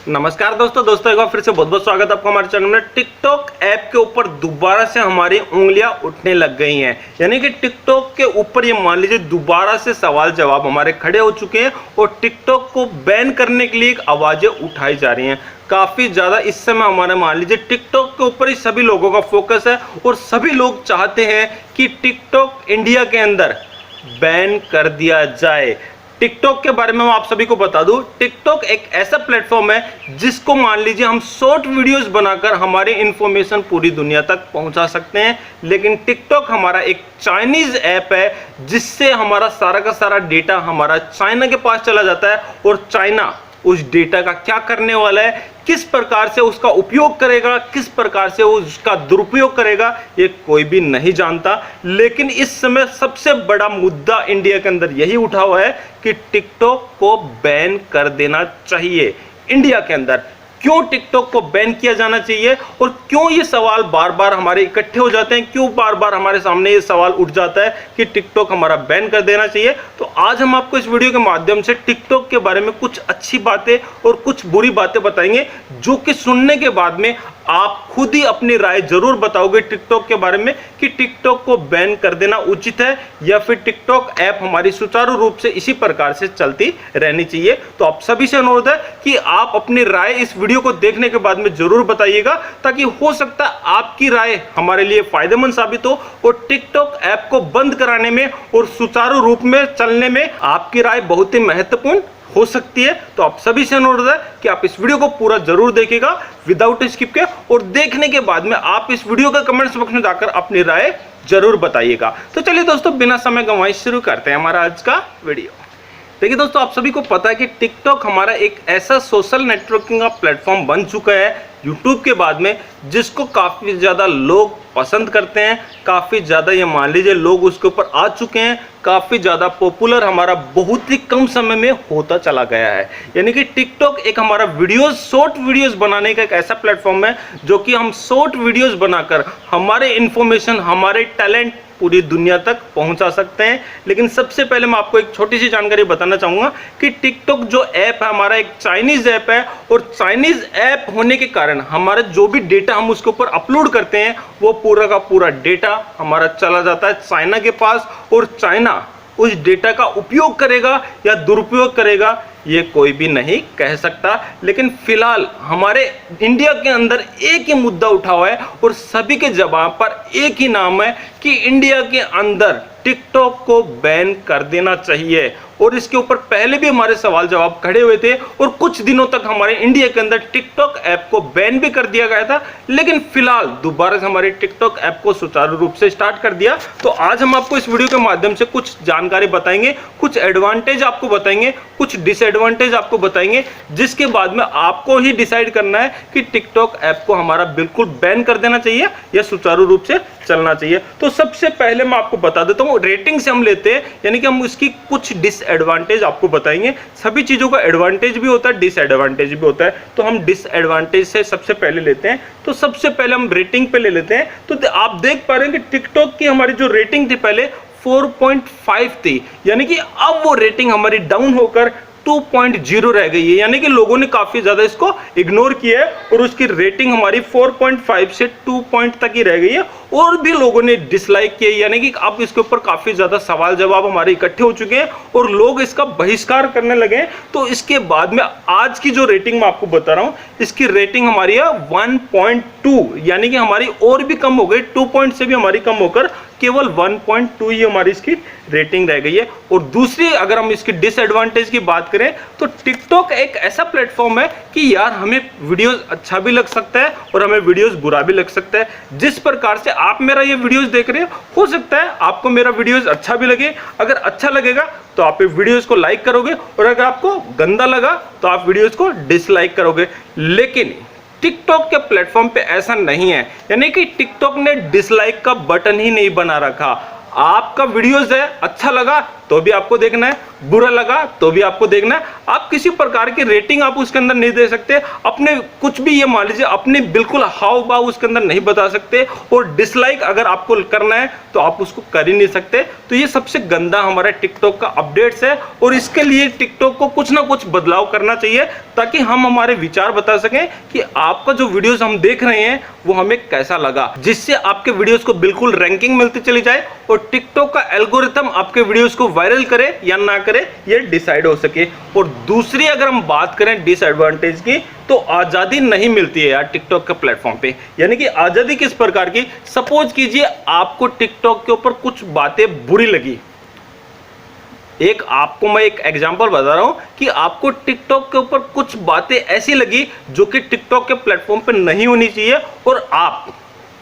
नमस्कार दोस्तों एक बार फिर से बहुत बहुत स्वागत है आपका हमारे चैनल में। टिकटॉक ऐप के ऊपर दोबारा से हमारी उंगलियां उठने लग गई हैं, यानी कि टिकटॉक के ऊपर ये मान लीजिए दोबारा से सवाल जवाब हमारे खड़े हो चुके हैं और टिकटॉक को बैन करने के लिए एक आवाजें उठाई जा रही हैं। काफ़ी ज़्यादा इस समय हमारे मान लीजिए टिकटॉक के ऊपर ही सभी लोगों का फोकस है और सभी लोग चाहते हैं कि टिकटॉक इंडिया के अंदर बैन कर दिया जाए। टिकटॉक के बारे में मैं आप सभी को बता दूं, टिकटॉक एक ऐसा प्लेटफॉर्म है जिसको मान लीजिए हम शॉर्ट वीडियोस बनाकर हमारी इंफॉर्मेशन पूरी दुनिया तक पहुंचा सकते हैं। लेकिन टिकटॉक हमारा एक चाइनीज ऐप है जिससे हमारा सारा का सारा डेटा हमारा चाइना के पास चला जाता है और चाइना उस डेटा का क्या करने वाला है, किस प्रकार से उसका उपयोग करेगा, किस प्रकार से उसका दुरुपयोग करेगा, ये कोई भी नहीं जानता। लेकिन इस समय सबसे बड़ा मुद्दा इंडिया के अंदर यही उठा हुआ है कि टिकटॉक को बैन कर देना चाहिए इंडिया के अंदर। क्यों टिकटॉक को बैन किया जाना चाहिए और क्यों ये सवाल बार बार हमारे इकट्ठे हो जाते हैं, क्यों बार बार हमारे सामने ये सवाल उठ जाता है कि टिकटॉक हमारा बैन कर देना चाहिए। तो आज हम आपको इस वीडियो के माध्यम से टिकटॉक के बारे में कुछ अच्छी बातें और कुछ बुरी बातें बताएंगे, जो कि सुनने के बाद में आप खुद ही अपनी राय जरूर बताओगे टिकटॉक के बारे में कि टिकटॉक को बैन कर देना उचित है या फिर टिकटॉक ऐप हमारी सुचारू रूप से इसी प्रकार से चलती रहनी चाहिए। तो आप सभी से अनुरोध है कि आप अपनी राय इस वीडियो को देखने के बाद में जरूर बताइएगा, ताकि हो सकता है आपकी राय हमारे लिए फायदेमंद साबित हो और टिकटॉक ऐप को बंद कराने में और सुचारू रूप में चलने में आपकी राय बहुत ही महत्वपूर्ण हो सकती है। तो आप सभी से अनुरोध है कि आप इस वीडियो को पूरा जरूर देखिएगा विदाउट स्किप के, और देखने के बाद में आप इस वीडियो का कमेंट्स बॉक्स में जाकर अपनी राय जरूर बताइएगा। तो चलिए दोस्तों, बिना समय गंवाए शुरू करते हैं हमारा आज का वीडियो। देखिए दोस्तों, आप सभी को पता है कि टिकटॉक हमारा एक ऐसा सोशल नेटवर्किंग का प्लेटफॉर्म बन चुका है यूट्यूब के बाद में, जिसको काफ़ी ज़्यादा लोग पसंद करते हैं। काफ़ी ज़्यादा ये मान लीजिए लोग उसके ऊपर आ चुके हैं, काफ़ी ज़्यादा पॉपुलर हमारा बहुत ही कम समय में होता चला गया है। यानी कि टिकटॉक एक हमारा शॉर्ट वीडियोस बनाने का एक ऐसा प्लेटफॉर्म है जो कि हम शॉर्ट वीडियोस बनाकर हमारे इंफॉर्मेशन, हमारे टैलेंट पूरी दुनिया तक पहुंचा सकते हैं। लेकिन सबसे पहले मैं आपको एक छोटी सी जानकारी बताना चाहूँगा कि टिकटॉक जो ऐप है हमारा एक चाइनीज़ ऐप है, और चाइनीज़ ऐप होने के कारण हमारा जो भी डेटा हम उसके ऊपर अपलोड करते हैं वो पूरा का पूरा डेटा हमारा चला जाता है चाइना के पास, और चाइना उस डेटा का उपयोग करेगा या दुरुपयोग करेगा ये कोई भी नहीं कह सकता। लेकिन फिलहाल हमारे इंडिया के अंदर एक ही मुद्दा उठा हुआ है और सभी के जवाब पर एक ही नाम है कि इंडिया के अंदर टिकटॉक को बैन कर देना चाहिए। और इसके ऊपर पहले भी हमारे सवाल जवाब खड़े हुए थे और कुछ दिनों तक हमारे इंडिया के अंदर टिकटॉक ऐप को बैन भी कर दिया गया था। लेकिन फिलहाल दोबारा से हमारे टिकटॉक ऐप को सुचारू रूप से स्टार्ट कर दिया। तो आज हम आपको इस वीडियो के माध्यम से कुछ जानकारी बताएंगे, कुछ एडवांटेज आपको बताएंगे, कुछ डिसएडवांटेज आपको बताएंगे, जिसके बाद में आपको ही डिसाइड करना है कि टिकटॉक ऐप को हमारा बिल्कुल बैन कर देना चाहिए या सुचारू रूप से चलना चाहिए। तो सबसे पहले मैं आपको बता देता हूँ, रेटिंग से हम लेते हैं, यानी कि हम इसकी कुछ डिसएडवांटेज आपको बताएंगे। सभी चीजों का एडवांटेज भी होता है, डिसएडवांटेज भी होता है, तो हम डिसएडवांटेज से सबसे पहले लेते हैं। तो सबसे पहले हम रेटिंग पे ले लेते हैं। तो आप देख पा रहे हैं कि टिकटॉक की हमारी जो रेटिंग थी पहले 4.5 थी, यानी कि अब वो रेटिंग हमारी डाउन होकर 2.0 रह गई है। यानी कि लोगों ने काफी ज्यादा इसको इग्नोर किया है और उसकी रेटिंग हमारी 4.5 से 2 पॉइंट तक ही रह गई है, और भी लोगों ने डिसलाइक किया। यानी कि अब इसके ऊपर काफी ज्यादा सवाल जवाब हमारे इकट्ठे हो चुके हैं और लोग इसका बहिष्कार करने लगे हैं। तो इसके बाद में आज की जो रेटिंग मैं आपको बता रहा हूं, इसकी रेटिंग हमारी है 1.2, यानी कि हमारी और भी कम हो गई, 2 पॉइंट से भी हमारी कम होकर केवल 1.2 ही हमारी इसकी रेटिंग रह गई है। और दूसरी अगर हम इसकी डिसएडवांटेज की बात करें तो टिकटॉक एक ऐसा प्लेटफॉर्म है कि यार हमें वीडियोस अच्छा भी लग सकता है और हमें वीडियोस बुरा भी लग सकता है। जिस प्रकार से आप मेरा ये वीडियोस देख रहे हो सकता है आपको मेरा वीडियोस अच्छा भी लगे। अगर अच्छा लगेगा तो आप वीडियोस को लाइक करोगे, और अगर आपको गंदा लगा तो आप वीडियोस को डिसलाइक करोगे। लेकिन टिकटॉक के प्लेटफॉर्म पे ऐसा नहीं है, यानी कि टिकटॉक ने डिसलाइक का बटन ही नहीं बना रखा। आपका वीडियोस है अच्छा लगा तो भी आपको देखना है, बुरा लगा तो भी आपको देखना है। आप किसी प्रकार की रेटिंग आप उसके अंदर नहीं दे सकते, अपने कुछ भी, ये मान लीजिए अपने बिल्कुल हाव भाव उसके अंदर नहीं बता सकते, और डिसलाइक अगर आपको करना है तो आप उसको कर ही नहीं सकते। तो ये सबसे गंदा हमारा टिकटॉक का अपडेट्स है, और इसके लिए टिकटॉक को कुछ ना कुछ बदलाव करना चाहिए ताकि हम हमारे विचार बता सकें कि आपका जो वीडियोस हम देख रहे हैं वो हमें कैसा लगा, जिससे आपके वीडियोस को बिल्कुल रैंकिंग मिलती चली जाए और टिकटॉक का एल्गोरिथम आपके वीडियोस को वायरल करे या ना करे ये डिसाइड हो सके। और दूसरी अगर हम बात करें डिसएडवांटेज की, तो आज़ादी नहीं मिलती है यार टिकटॉक के प्लेटफॉर्म पे। यानी कि आज़ादी किस प्रकार की, सपोज कीजिए आपको टिकटॉक के ऊपर कुछ बातें बुरी लगी, आपको मैं एक एग्जांपल बता रहा हूं कि आपको टिकटॉक के ऊपर कुछ बातें ऐसी लगी जो कि टिकटॉक के प्लेटफॉर्म पे नहीं होनी चाहिए, और आप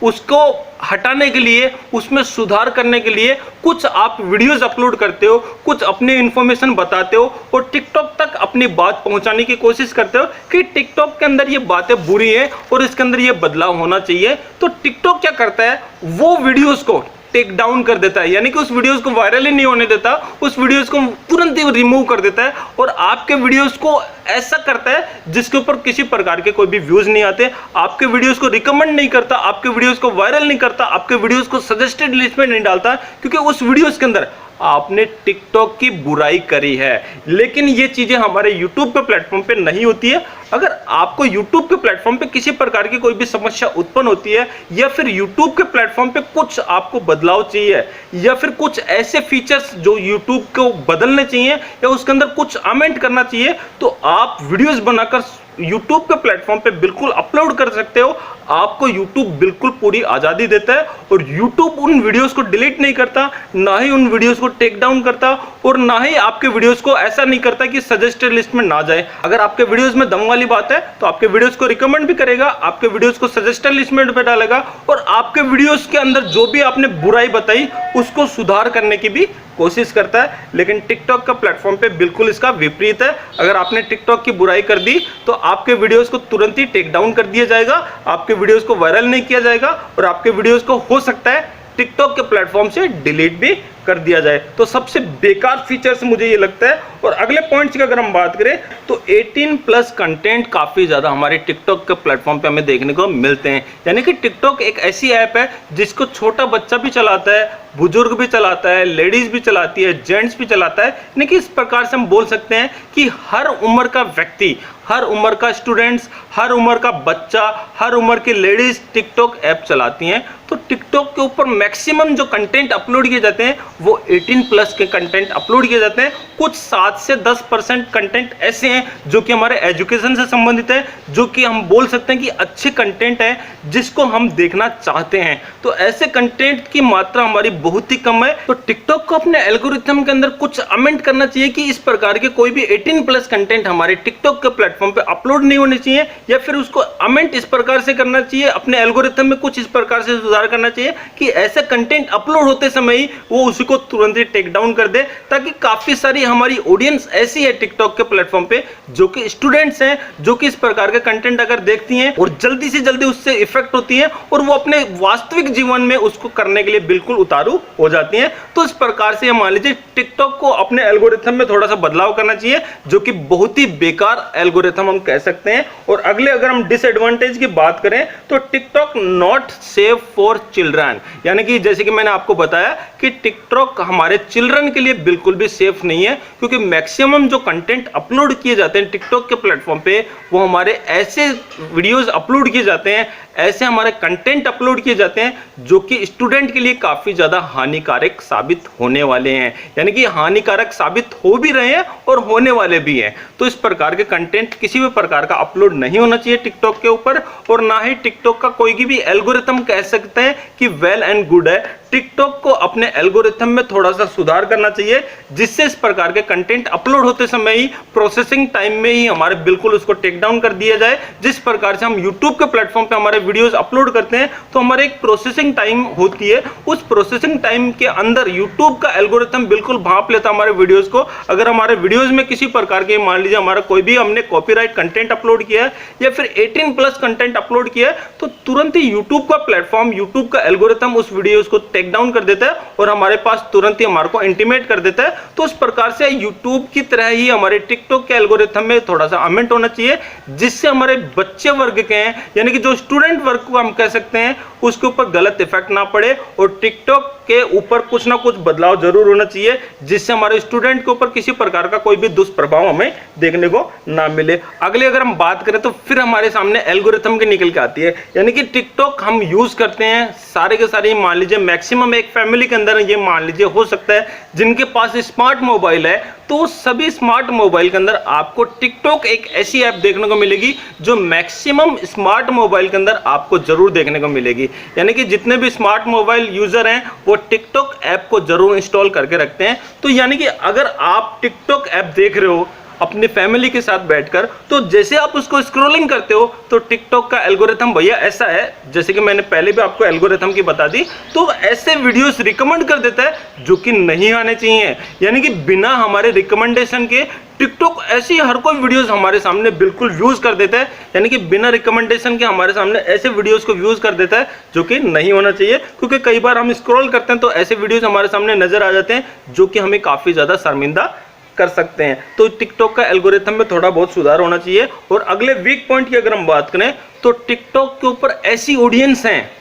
उसको हटाने के लिए, उसमें सुधार करने के लिए कुछ आप वीडियोस अपलोड करते हो, कुछ अपनी इंफॉर्मेशन बताते हो और टिकटॉक तक अपनी बात पहुंचाने की कोशिश करते हो कि टिकटॉक के अंदर ये बातें बुरी हैं और इसके अंदर ये बदलाव होना चाहिए। तो टिकटॉक क्या करता है, वो वीडियोस को टेक डाउन कर देता है, यानी कि उस वीडियोस को वायरल ही नहीं होने देता, उस वीडियोस को तुरंत ही रिमूव कर देता है और आपके वीडियोस को ऐसा करता है जिसके ऊपर किसी प्रकार के कोई भी व्यूज नहीं आते, आपके वीडियोस को रिकमेंड नहीं करता, आपके वीडियोस को वायरल नहीं करता, आपके वीडियोस को सजेस्टेड लिस्ट में नहीं डालता, क्योंकि उस वीडियोस के अंदर आपने टिकटॉक की बुराई करी है। लेकिन ये चीजें हमारे यूट्यूब के प्लेटफॉर्म पे नहीं होती है। अगर आपको यूट्यूब के प्लेटफॉर्म पे किसी प्रकार की कोई भी समस्या उत्पन्न होती है, या फिर यूट्यूब के प्लेटफॉर्म पे कुछ आपको बदलाव चाहिए, या फिर कुछ ऐसे फीचर्स जो यूट्यूब को बदलने चाहिए या उसके अंदर कुछ अमेंड करना चाहिए, तो आप वीडियोस बनाकर YouTube के प्लेटफॉर्म पे बिल्कुल अपलोड कर सकते हो। आपको YouTube बिल्कुल पूरी आज़ादी देता है और YouTube उन वीडियोस को डिलीट नहीं करता, ना ही उन वीडियोस को टेक डाउन करता, और ना ही आपके वीडियोस को ऐसा नहीं करता कि सजेस्टेड लिस्ट में ना जाए। अगर आपके वीडियोस में दम वाली बात है तो आपके वीडियोस को रिकमेंड भी करेगा, आपके वीडियोस को सजेस्टेड लिस्ट में डालेगा, और आपके वीडियोस के अंदर जो भी आपने बुराई बताई उसको सुधार करने की भी कोशिश करता है। लेकिन टिकटॉक का प्लेटफॉर्म पे बिल्कुल इसका विपरीत है। अगर आपने टिकटॉक की बुराई कर दी तो आपके वीडियोस को तुरंत ही टेक डाउन कर दिया जाएगा, आपके वीडियोस को वायरल नहीं किया जाएगा, और आपके वीडियोस को हो सकता है टिकटॉक के प्लेटफॉर्म से डिलीट भी कर दिया जाए। तो सबसे बेकार फीचर्स मुझे ये लगता है। और अगले पॉइंट्स की अगर हम बात करें तो 18+ कंटेंट काफ़ी ज़्यादा हमारे टिकटॉक के प्लेटफॉर्म पे हमें देखने को मिलते हैं। यानी कि टिकटॉक एक ऐसी ऐप है जिसको छोटा बच्चा भी चलाता है, बुजुर्ग भी चलाता है, लेडीज़ भी चलाती है, जेंट्स भी चलाता है। यानी कि इस प्रकार से हम बोल सकते हैं कि हर उम्र का व्यक्ति, हर उम्र का स्टूडेंट्स, हर उम्र का बच्चा, हर उम्र की लेडीज़ टिकटॉक ऐप चलाती हैं। तो टिकटॉक के ऊपर मैक्सिमम जो कंटेंट अपलोड किए जाते हैं वो 18+ के कंटेंट अपलोड किए जाते हैं। कुछ 7 से 10% कंटेंट ऐसे हैं जो कि हमारे एजुकेशन से संबंधित है, जो कि हम बोल सकते हैं कि अच्छे कंटेंट हैं जिसको हम देखना चाहते हैं। तो ऐसे कंटेंट की मात्रा हमारी बहुत ही कम है। तो टिकटॉक को अपने एल्गोरिथम के अंदर कुछ अमेंड करना चाहिए कि इस प्रकार के कोई भी 18+ कंटेंट हमारे टिकटॉक के प्लेटफॉर्म पे अपलोड नहीं होने चाहिए, या फिर उसको अमेंड इस प्रकार से करना चाहिए, अपने एल्गोरिथम में कुछ इस प्रकार से सुधार करना चाहिए कि ऐसे कंटेंट अपलोड होते समय ही वो उसी को तुरंत ही टेक डाउन कर दे, ताकि काफी सारी हमारी ऑडियंस ऐसी है टिकटॉक के प्लेटफॉर्म पे जो कि स्टूडेंट्स हैं, जो कि इस प्रकार के कंटेंट अगर देखती हैं और जल्दी से जल्दी उससे इफेक्ट होती हैं और वो अपने वास्तविक जीवन में उसको करने के लिए बिल्कुल उतारू हो जाती हैं। तो इस प्रकार से मान लीजिए टिकटॉक को अपने एल्गोरिथम में थोड़ा सा बदलाव करना चाहिए, जो कि बहुत ही बेकार एल्गोरिथम हम कह सकते हैं। और अगले अगर हम डिसएडवांटेज की बात करें तो TikTok not safe for children, यानी कि जैसे कि मैंने आपको बताया कि टिकटॉक हमारे चिल्ड्रन के लिए बिल्कुल भी सेफ नहीं है, क्योंकि मैक्सिमम जो कंटेंट अपलोड किए जाते हैं टिकटॉक के प्लेटफॉर्म पे वो हमारे ऐसे वीडियोस अपलोड किए जाते हैं, ऐसे हमारे कंटेंट अपलोड किए जाते हैं जो कि स्टूडेंट के लिए काफ़ी ज़्यादा हानिकारक साबित होने वाले हैं, यानी कि हानिकारक साबित हो भी रहे हैं और होने वाले भी हैं। तो इस प्रकार के कंटेंट किसी भी प्रकार का अपलोड नहीं होना चाहिए टिकटॉक के ऊपर, और ना ही टिकटॉक का कोई भी एल्गोरिथम कह सकते हैं कि वेल एंड गुड है। टिकटॉक को अपने एल्गोरिथम में थोड़ा सा सुधार करना चाहिए, जिससे इस प्रकार के कंटेंट अपलोड होते समय ही प्रोसेसिंग टाइम में ही हमारे बिल्कुल उसको टेक डाउन कर दिया जाए। जिस प्रकार से हम यूट्यूब के प्लेटफॉर्म पे हमारे वीडियोस अपलोड करते हैं तो हमारे एक प्रोसेसिंग टाइम होती है, उस प्रोसेसिंग टाइम के अंदर यूट्यूब का एल्गोरिथम बिल्कुल भांप लेता हमारे वीडियोस को। अगर हमारे वीडियोस में किसी प्रकार के मान लीजिए हमारा कोई भी हमने कॉपीराइट कंटेंट अपलोड किया है या फिर 18+ कंटेंट अपलोड किया है, तो तुरंत ही यूट्यूब का प्लेटफॉर्म, यूट्यूब का एल्गोरिथम उस वीडियोस को टेक टेक डाउन कर देता है और हमारे पास तुरंत ही हमारे को इंटीमेट कर देता है। तो इस प्रकार से यूट्यूब की तरह ही हमारे टिकटॉक के एल्गोरिथम में थोड़ा सा अमेंट होना चाहिए, जिससे हमारे बच्चे वर्ग के हैं यानी कि जो स्टूडेंट वर्ग को हम कह सकते हैं उसके ऊपर गलत इफेक्ट ना पड़े, और टिकटॉक के ऊपर कुछ ना कुछ बदलाव जरूर होना चाहिए, जिससे हमारे स्टूडेंट के ऊपर किसी प्रकार का कोई भी दुष्प्रभाव हमें देखने को ना मिले। अगले अगर हम बात करें तो फिर हमारे सामने एल्गोरिथम की निकल के आती है, यानी कि टिकटॉक हम यूज करते हैं सारे के सारे, मान लीजिए मैक्सिमम एक फैमिली के अंदर ये मान लीजिए हो सकता है जिनके पास स्मार्ट मोबाइल है, तो सभी स्मार्ट मोबाइल के अंदर आपको टिकटॉक एक ऐसी ऐप देखने को मिलेगी जो मैक्सिमम स्मार्ट मोबाइल के अंदर आपको जरूर देखने को मिलेगी। यानी कि जितने भी स्मार्ट मोबाइल यूजर हैं वो टिकटॉक ऐप को जरूर इंस्टॉल करके रखते हैं। तो यानी कि अगर आप टिकटॉक ऐप देख रहे हो अपनी फैमिली के साथ बैठकर, तो जैसे आप उसको स्क्रॉलिंग करते हो तो टिकटॉक का एल्गोरिथम भैया ऐसा है, जैसे कि मैंने पहले भी आपको एल्गोरिथम की बता दी, तो ऐसे वीडियोस रिकमेंड कर देता है जो कि नहीं आने चाहिए। यानी कि बिना हमारे रिकमेंडेशन के टिकटॉक ऐसी हर कोई वीडियोस हमारे सामने बिल्कुल व्यूज कर देता है, यानी कि बिना रिकमेंडेशन के हमारे सामने ऐसे वीडियोस को व्यूज कर देता है जो कि नहीं होना चाहिए। क्योंकि कई बार हम स्क्रॉल करते हैं तो ऐसे वीडियोस हमारे सामने नजर आ जाते हैं जो कि हमें काफी ज्यादा शर्मिंदा कर सकते हैं। तो टिकटॉक का एल्गोरिथम में थोड़ा बहुत सुधार होना चाहिए। और अगले वीक पॉइंट की अगर हम बात करें तो टिकटॉक के ऊपर ऐसी ऑडियंस हैं,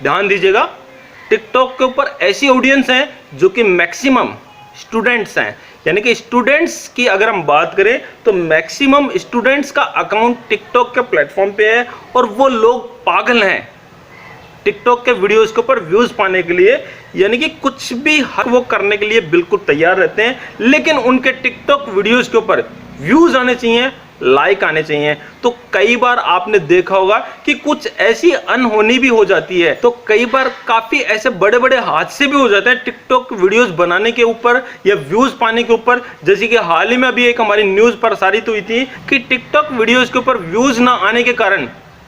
ध्यान दीजिएगा, टिकटॉक के ऊपर ऐसी ऑडियंस हैं जो कि मैक्सिमम स्टूडेंट्स हैं। यानी कि स्टूडेंट्स की अगर हम बात करें तो मैक्सिमम स्टूडेंट्स का अकाउंट टिकटॉक के प्लेटफॉर्म पे है, और वो लोग पागल हैं टिकटॉक के वीडियोस के ऊपर व्यूज पाने के लिए, यानी कि कुछ भी हक वो करने के लिए बिल्कुल तैयार रहते हैं, लेकिन उनके टिकटॉक वीडियोस के ऊपर व्यूज आने चाहिए, लाइक आने चाहिए। तो कई बार आपने देखा होगा कि कुछ ऐसी अनहोनी भी हो जाती है, तो कई बार काफी ऐसे बड़े बड़े हादसे भी हो जाते हैं टिकटॉक वीडियोस बनाने के ऊपर या व्यूज पाने के ऊपर। जैसे कि हाल ही में अभी एक हमारी न्यूज प्रसारित हुई थी कि टिकटॉक वीडियोस के ऊपर व्यूज ना आने के कारण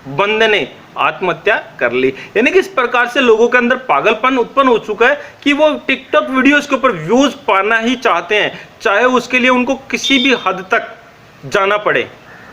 बंदे ने आत्महत्या कर ली। यानी कि इस प्रकार से लोगों के अंदर पागलपन उत्पन्न हो चुका है कि वो टिकटॉक वीडियोस के ऊपर व्यूज पाना ही चाहते हैं, चाहे उसके लिए उनको किसी भी हद तक जाना पड़े।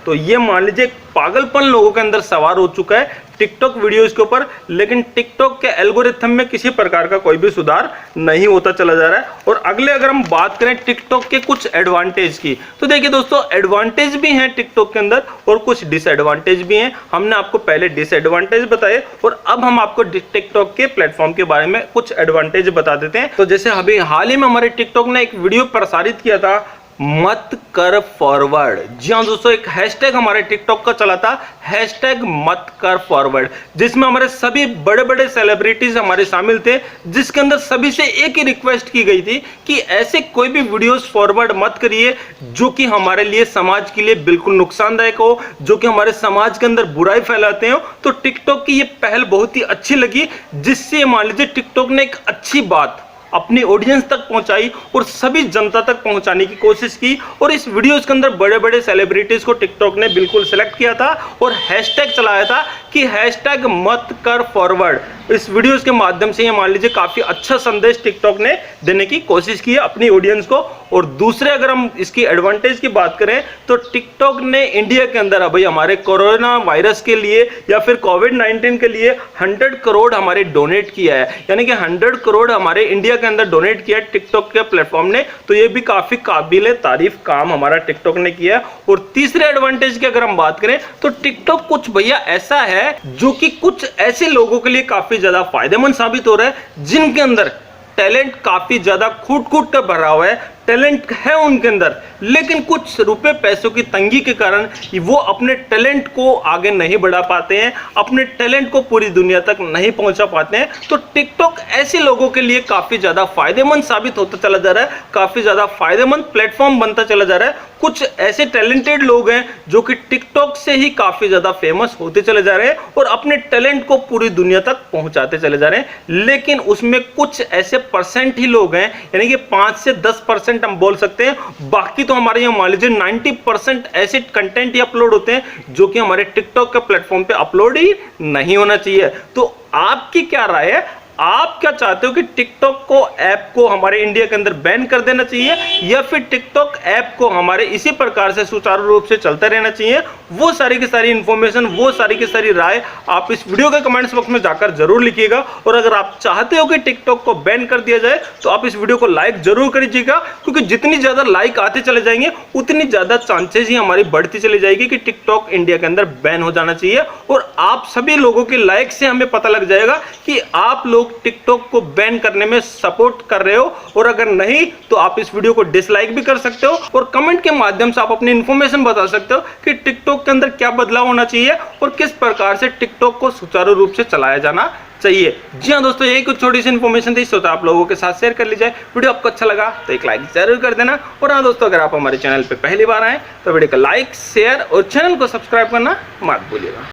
तो ये मान लीजिए पागलपन लोगों के अंदर सवार हो चुका है टिकटॉक वीडियोस के ऊपर, लेकिन टिकटॉक के एल्गोरिथम में किसी प्रकार का कोई भी सुधार नहीं होता चला जा रहा है। और अगले अगर हम बात करें टिकटॉक के कुछ एडवांटेज की, तो देखिए दोस्तों, एडवांटेज भी हैं टिकटॉक के अंदर और कुछ डिसएडवांटेज भी हैं। हमने आपको पहले डिसएडवांटेज बताए और अब हम आपको टिकटॉक के प्लेटफॉर्म के बारे में कुछ एडवांटेज बता देते हैं। तो जैसे अभी हाल ही में हमारे टिकटॉक ने एक वीडियो प्रसारित किया था, मत कर फॉरवर्ड। जी हाँ दोस्तों, एक हैशटैग हमारे टिकटॉक का चला था, हैशटैग मत कर फॉरवर्ड, जिसमें हमारे सभी बड़े बड़े सेलिब्रिटीज हमारे शामिल थे, जिसके अंदर सभी से एक ही रिक्वेस्ट की गई थी कि ऐसे कोई भी वीडियोस फॉरवर्ड मत करिए जो कि हमारे लिए, समाज के लिए बिल्कुल नुकसानदायक हो, जो कि हमारे समाज के अंदर बुराई फैलाते हो। तो टिकटॉक की ये पहल बहुत ही अच्छी लगी, जिससे मान लीजिए टिकटॉक ने एक अच्छी बात अपनी ऑडियंस तक पहुंचाई और सभी जनता तक पहुंचाने की कोशिश की। और इस वीडियोस के अंदर बड़े बड़े सेलिब्रिटीज को टिकटॉक ने बिल्कुल सिलेक्ट किया था और हैशटैग चलाया था कि हैशटैग मत कर फॉरवर्ड। इस वीडियोस के माध्यम से ये मान लीजिए काफी अच्छा संदेश टिकटॉक ने देने की कोशिश की है अपनी ऑडियंस को। और दूसरे अगर हम इसकी एडवांटेज की बात करें तो टिकटॉक ने इंडिया के अंदर अभी हमारे कोरोना वायरस के लिए या फिर कोविड-19 के लिए 100 करोड़ हमारे डोनेट किया है, यानी कि 100 करोड़ हमारे इंडिया के अंदर डोनेट किया टिकटॉक के प्लेटफॉर्म ने। तो ये भी काफी काबिले तारीफ काम हमारा टिकटॉक ने किया। और तीसरे एडवांटेज की अगर हम बात करें तो टिकटॉक कुछ भैया ऐसा है जो कि कुछ ऐसे लोगों के लिए काफी ज्यादा फायदेमंद साबित हो रहा है जिनके अंदर टैलेंट काफी ज्यादा कूट कर भरा हुआ है, टैलेंट है उनके अंदर, लेकिन कुछ रुपए पैसों की तंगी के कारण वो अपने टैलेंट को आगे नहीं बढ़ा पाते हैं, अपने टैलेंट को पूरी दुनिया तक नहीं पहुंचा पाते हैं। तो टिकटॉक ऐसे लोगों के लिए काफी ज्यादा फायदेमंद साबित होता चला जा रहा है, काफी ज्यादा फायदेमंद प्लेटफॉर्म बनता चला जा रहा है। कुछ ऐसे टैलेंटेड लोग हैं जो कि टिकटॉक से ही काफी ज्यादा फेमस होते चले जा रहे हैं और अपने टैलेंट को पूरी दुनिया तक पहुंचाते चले जा रहे हैं। लेकिन उसमें कुछ ऐसे परसेंट ही लोग हैं, यानी कि 5 से 10% हम बोल सकते हैं, बाकी तो हमारे यहाँ मान लीजिए 90% ऐसे कंटेंट ही अपलोड होते हैं जो कि हमारे टिकटॉक के प्लेटफॉर्म पे अपलोड ही नहीं होना चाहिए। तो आपकी क्या राय है? आप क्या चाहते हो कि टिकटॉक को ऐप को हमारे इंडिया के अंदर बैन कर देना चाहिए या फिर टिकटॉक ऐप को हमारे इसी प्रकार से सुचारू रूप से चलता रहना चाहिए, वो सारी की सारी इंफॉर्मेशन, वो सारी की सारी राय आप इस वीडियो के कमेंट्स बॉक्स में जाकर जरूर लिखिएगा। और अगर आप चाहते हो कि टिकटॉक को बैन कर दिया जाए तो आप इस वीडियो को लाइक जरूर करिएगा, क्योंकि जितनी ज्यादा लाइक आते चले जाएंगे उतनी ज्यादा चांसेस ही हमारी बढ़ती चली जाएगी कि टिकटॉक इंडिया के अंदर बैन हो जाना चाहिए। और आप सभी लोगों के लाइक से हमें पता लग जाएगा कि आप लोग टिकटॉक को बैन करने में सपोर्ट कर रहे हो, और अगर नहीं तो आप इस वीडियो को डिसलाइक भी कर सकते हो और कमेंट के माध्यम से आप अपनी इंफॉर्मेशन बता सकते हो कि टिकटॉक के अंदर क्या बदलाव होना चाहिए और किस प्रकार से टिकटॉक को सुचारू रूप से चलाया जाना चाहिए। जी हाँ दोस्तों, यही कुछ छोटी सी इन्फॉर्मेशन थी, सोचा आप लोगों के साथ शेयर कर लीजिए। वीडियो आपको अच्छा लगा तो एक लाइक जरूर कर देना। और हाँ दोस्तों, अगर आप हमारे चैनल पे पहली बार आए तो वीडियो को लाइक, शेयर और चैनल को सब्सक्राइब करना मत भूलिएगा।